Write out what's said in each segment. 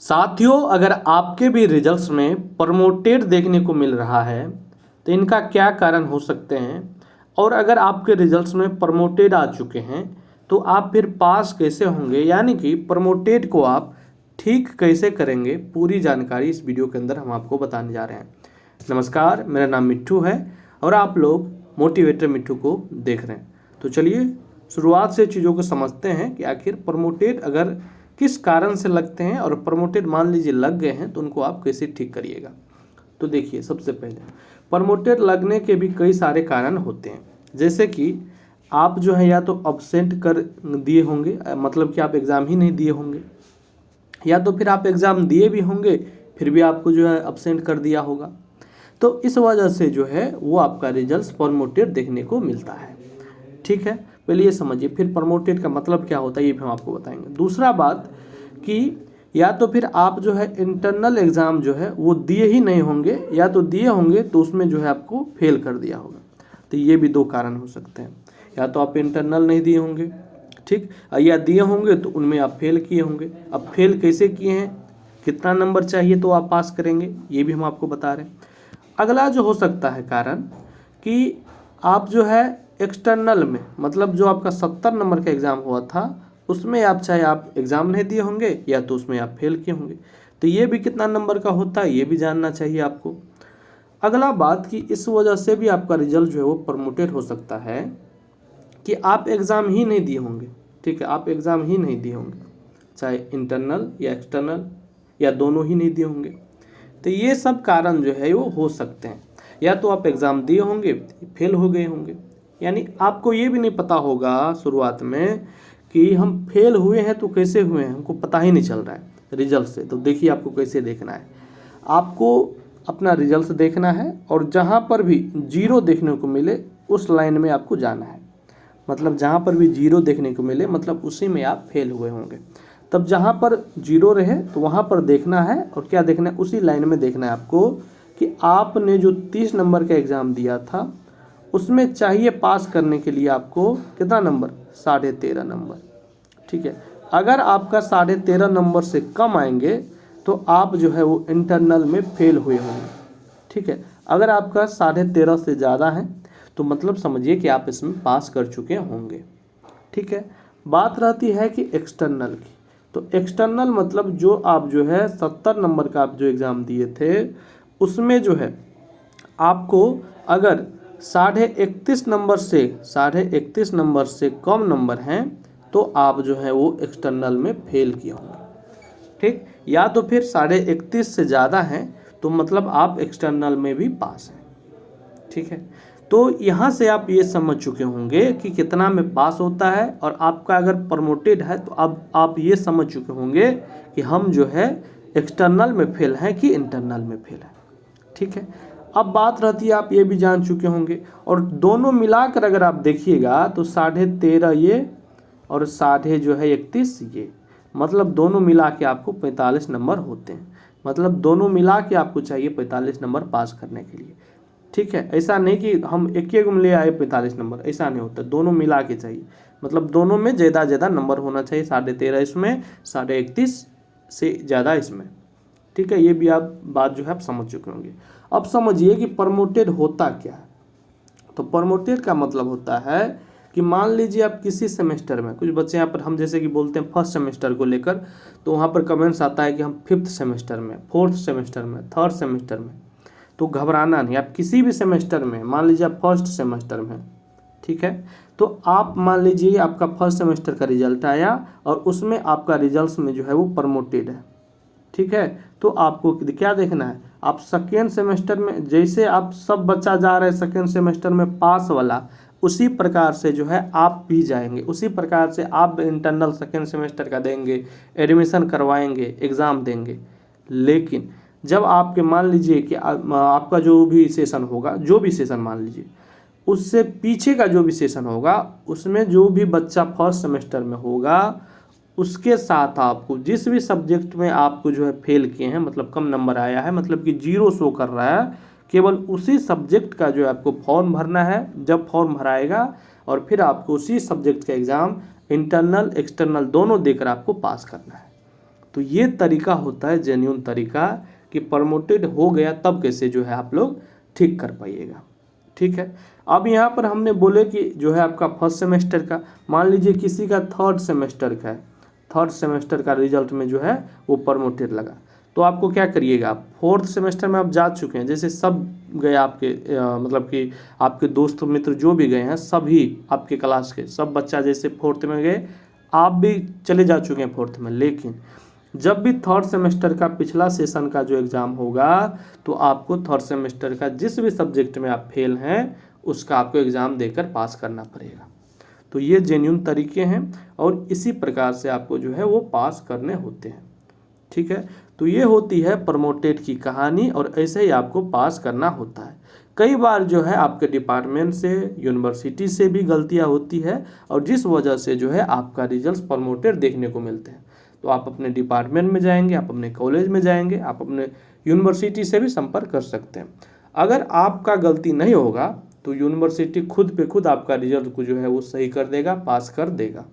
साथियों, अगर आपके भी रिजल्ट्स में प्रमोटेड देखने को मिल रहा है तो इनका क्या कारण हो सकते हैं, और अगर आपके रिजल्ट्स में प्रमोटेड आ चुके हैं तो आप फिर पास कैसे होंगे, यानी कि प्रमोटेड को आप ठीक कैसे करेंगे, पूरी जानकारी इस वीडियो के अंदर हम आपको बताने जा रहे हैं। नमस्कार, मेरा नाम मिट्ठू है और आप लोग मोटिवेटर मिट्ठू को देख रहे हैं। तो चलिए शुरुआत से चीज़ों को समझते हैं कि आखिर प्रमोटेड अगर किस कारण से लगते हैं और प्रमोटेड मान लीजिए लग गए हैं तो उनको आप कैसे ठीक करिएगा। तो देखिए, सबसे पहले प्रमोटेड लगने के भी कई सारे कारण होते हैं, जैसे कि आप जो है या तो अब्सेंट कर दिए होंगे, मतलब कि आप एग्ज़ाम ही नहीं दिए होंगे, या तो फिर आप एग्ज़ाम दिए भी होंगे फिर भी आपको जो है अब्सेंट कर दिया होगा। तो इस वजह से जो है वो आपका रिजल्ट प्रमोटेड देखने को मिलता है। ठीक है, पहले ये समझिए, फिर प्रमोटेड का मतलब क्या होता है ये भी हम आपको बताएंगे। दूसरा बात कि या तो फिर आप जो है इंटरनल एग्ज़ाम जो है वो दिए ही नहीं होंगे, या तो दिए होंगे तो उसमें जो है आपको फेल कर दिया होगा। तो ये भी दो कारण हो सकते हैं, या तो आप इंटरनल नहीं दिए होंगे, ठीक, या दिए होंगे तो उनमें आप फेल किए होंगे। अब फेल कैसे किए हैं, कितना नंबर चाहिए तो आप पास करेंगे, ये भी हम आपको बता रहे हैं। अगला जो हो सकता है कारण कि आप जो है एक्सटर्नल में, मतलब जो आपका 70 नंबर का एग्ज़ाम हुआ था उसमें आप चाहे आप एग्ज़ाम नहीं दिए होंगे या तो उसमें आप फेल किए होंगे, तो ये भी कितना नंबर का होता है ये भी जानना चाहिए आपको। अगला बात कि इस वजह से भी आपका रिजल्ट जो है वो प्रमोटेड हो सकता है कि आप एग्ज़ाम ही नहीं दिए होंगे। ठीक है, आप एग्ज़ाम ही नहीं दिए होंगे, चाहे इंटरनल या एक्सटर्नल या दोनों ही नहीं दिए होंगे। तो ये सब कारण जो है वो हो सकते हैं, या तो आप एग्ज़ाम दिए होंगे फेल हो गए होंगे, यानी आपको ये भी नहीं पता होगा शुरुआत में कि हम फेल हुए हैं तो कैसे हुए हैं, हमको पता ही नहीं चल रहा है रिजल्ट से। तो देखिए आपको कैसे देखना है, आपको अपना रिजल्ट देखना है और जहाँ पर भी जीरो देखने को मिले उस लाइन में आपको जाना है। मतलब जहाँ पर भी जीरो देखने को मिले मतलब उसी में आप फेल हुए होंगे। तब जहाँ पर जीरो रहे तो वहाँ पर देखना है, और क्या देखना है, उसी लाइन में देखना है आपको कि आपने जो 30 नंबर का एग्ज़ाम दिया था उसमें चाहिए पास करने के लिए आपको कितना नंबर, 13.5 नंबर। ठीक है, अगर आपका 13.5 नंबर से कम आएंगे तो आप जो है वो इंटरनल में फेल हुए होंगे। ठीक है, अगर आपका 13.5 से ज़्यादा है तो मतलब समझिए कि आप इसमें पास कर चुके होंगे। ठीक है, बात रहती है कि एक्सटर्नल की। तो एक्सटर्नल मतलब जो आप जो है 70 नंबर का आप जो एग्ज़ाम दिए थे उसमें जो है आपको अगर 31.5 नंबर से कम नंबर हैं तो आप जो है वो एक्सटर्नल में फेल किए होंगे। ठीक, या तो फिर 31.5 से ज़्यादा हैं तो मतलब आप एक्सटर्नल में भी पास हैं। ठीक है, तो यहाँ से आप ये समझ चुके होंगे कि कितना में पास होता है, और आपका अगर प्रमोटेड है तो अब आप ये समझ चुके होंगे कि हम जो है एक्सटर्नल में फेल हैं कि इंटरनल में फेल हैं। ठीक है, अब बात रहती है, आप ये भी जान चुके होंगे, और दोनों मिलाकर अगर आप देखिएगा तो 13.5 ये और 31.5 ये, मतलब दोनों मिला के आपको 45 नंबर होते हैं। मतलब दोनों मिला के आपको चाहिए 45 नंबर पास करने के लिए। ठीक है, ऐसा नहीं कि हम एक एक में ले आए 45 नंबर, ऐसा नहीं होता, दोनों मिला के चाहिए। मतलब दोनों में ज़्यादा नंबर होना चाहिए, 13.5 इसमें, 31.5 से ज़्यादा इसमें। ठीक है, ये भी आप बात जो है आप समझ चुके होंगे। अब समझिए कि प्रमोटेड होता क्या है। तो प्रमोटेड का मतलब होता है कि मान लीजिए आप किसी सेमेस्टर में, कुछ बच्चे यहाँ पर हम जैसे कि बोलते हैं फर्स्ट सेमेस्टर को लेकर, तो वहाँ पर कमेंट्स आता है कि हम 5th सेमेस्टर में, 4th सेमेस्टर में, 3rd सेमेस्टर में। तो घबराना नहीं, आप किसी भी सेमेस्टर में, मान लीजिए आप फर्स्ट सेमेस्टर में, ठीक है, तो आप मान लीजिए आपका फर्स्ट सेमेस्टर का रिजल्ट आया और उसमें आपका रिजल्ट में जो है वो प्रमोटेड है। ठीक है, तो आपको क्या देखना है, आप सेकेंड सेमेस्टर में जैसे आप सब बच्चा जा रहे हैं सेकेंड सेमेस्टर में पास वाला, उसी प्रकार से जो है आप भी जाएंगे, उसी प्रकार से आप इंटरनल सेकेंड सेमेस्टर का देंगे, एडमिशन करवाएंगे, एग्ज़ाम देंगे। लेकिन जब आपके मान लीजिए कि आपका जो भी सेशन होगा, जो भी सेशन मान लीजिए, उससे पीछे का जो भी सेशन होगा उसमें जो भी बच्चा फर्स्ट सेमेस्टर में होगा उसके साथ आपको जिस भी सब्जेक्ट में आपको जो है फेल किए हैं, मतलब कम नंबर आया है, मतलब कि जीरो शो कर रहा है, केवल उसी सब्जेक्ट का जो है आपको फॉर्म भरना है। जब फॉर्म भराएगा और फिर आपको उसी सब्जेक्ट का एग्ज़ाम इंटरनल एक्सटर्नल दोनों देकर आपको पास करना है। तो तो ये तरीका होता है जेन्युइन तरीका कि प्रमोटेड हो गया तब कैसे जो है आप लोग ठीक कर पाइएगा। ठीक है, अब यहाँ पर हमने बोले कि जो है आपका फर्स्ट सेमेस्टर का, मान लीजिए किसी का थर्ड सेमेस्टर का है, थर्ड सेमेस्टर का रिजल्ट में जो है वो प्रमोटेड लगा, तो आपको क्या करिएगा, फोर्थ सेमेस्टर में आप जा चुके हैं, जैसे सब गए आपके मतलब कि आपके दोस्त मित्र जो भी गए हैं सभी आपके क्लास के सब बच्चा जैसे फोर्थ में गए, आप भी चले जा चुके हैं फोर्थ में, लेकिन जब भी थर्ड सेमेस्टर का पिछला सेशन का जो एग्ज़ाम होगा तो आपको थर्ड सेमेस्टर का जिस भी सब्जेक्ट में आप फेल हैं उसका आपको एग्ज़ाम देकर पास करना पड़ेगा। तो ये जेन्युइन तरीके हैं और इसी प्रकार से आपको जो है वो पास करने होते हैं। ठीक है, तो ये होती है प्रमोटेड की कहानी और ऐसे ही आपको पास करना होता है। कई बार जो है आपके डिपार्टमेंट से, यूनिवर्सिटी से भी गलतियां होती है और जिस वजह से जो है आपका रिजल्ट प्रमोटेड देखने को मिलते हैं। तो आप अपने डिपार्टमेंट में जाएंगे, आप अपने कॉलेज में जाएंगे, आप अपने यूनिवर्सिटी से भी संपर्क कर सकते हैं। अगर आपका गलती नहीं होगा तो यूनिवर्सिटी खुद पे खुद आपका रिजल्ट को जो है वो सही कर देगा, पास कर देगा।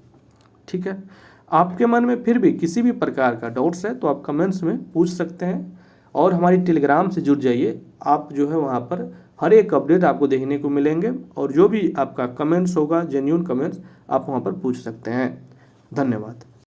ठीक है, आपके मन में फिर भी किसी भी प्रकार का डाउट्स है तो आप कमेंट्स में पूछ सकते हैं और हमारी टेलीग्राम से जुड़ जाइए। आप जो है वहाँ पर हर एक अपडेट आपको देखने को मिलेंगे और जो भी आपका कमेंट्स होगा, जेन्युइन कमेंट्स, आप वहाँ पर पूछ सकते हैं। धन्यवाद।